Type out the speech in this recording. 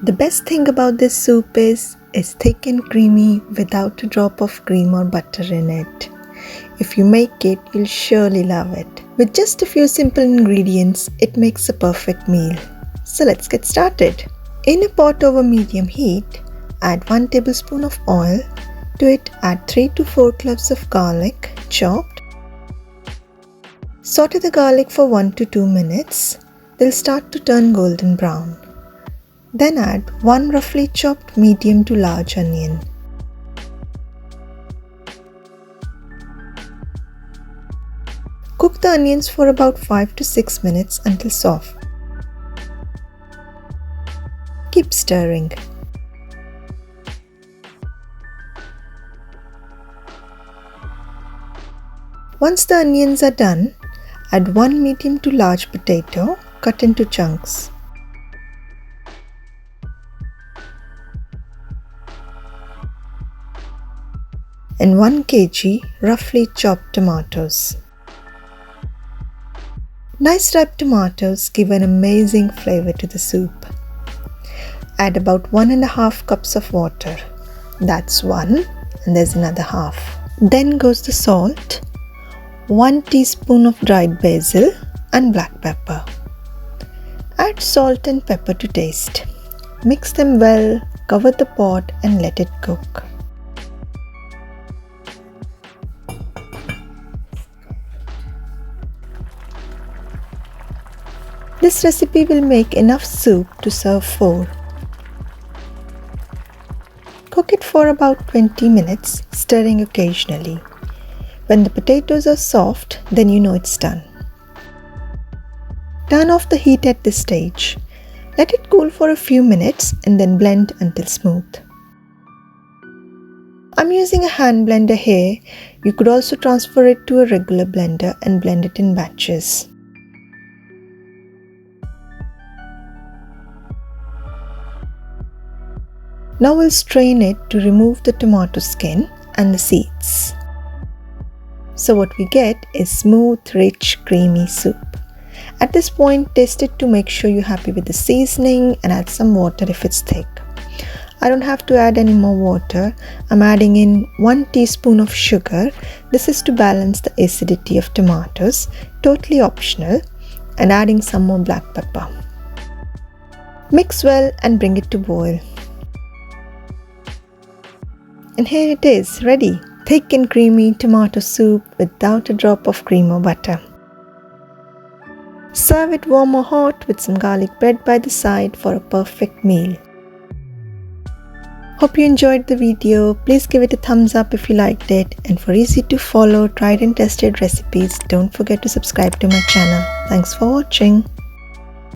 The best thing about this soup is it's thick and creamy without a drop of cream or butter in it. If you make it, you'll surely love it. With just a few simple ingredients, it makes a perfect meal. So let's get started. In a pot over medium heat, add 1 tablespoon of oil. To it, add 3 to 4 cloves of garlic, chopped. Saute the garlic for 1 to 2 minutes. They'll start to turn golden brown. Then add 1 roughly chopped medium to large onion. Cook the onions for about 5 to 6 minutes until soft. Keep stirring. Once the onions are done, add 1 medium to large potato cut into chunks. And 1 kg roughly chopped tomatoes. Nice ripe tomatoes give an amazing flavor to the soup. Add about 1.5 cups of water. That's 1 and there's another half. Then goes the salt, 1 teaspoon of dried basil and black pepper. Add salt and pepper to taste. Mix them well, cover the pot and let it cook. This recipe will make enough soup to serve 4. Cook it for about 20 minutes, stirring occasionally. When the potatoes are soft, then you know it's done. Turn off the heat at this stage. Let it cool for a few minutes and then blend until smooth. I'm using a hand blender here. You could also transfer it to a regular blender and blend it in batches. Now we'll strain it to remove the tomato skin and the seeds. So what we get is smooth, rich, creamy soup. At this point, taste it to make sure you're happy with the seasoning and add some water if it's thick. I don't have to add any more water. I'm adding in 1 teaspoon of sugar. This is to balance the acidity of tomatoes, totally optional, and adding some more black pepper. Mix well and bring it to boil. And here it is, ready. Thick and creamy tomato soup without a drop of cream or butter. Serve it warm or hot with some garlic bread by the side for a perfect meal. Hope you enjoyed the video. Please give it a thumbs up if you liked it. And for easy to follow, tried and tested recipes, don't forget to subscribe to my channel. Thanks for watching.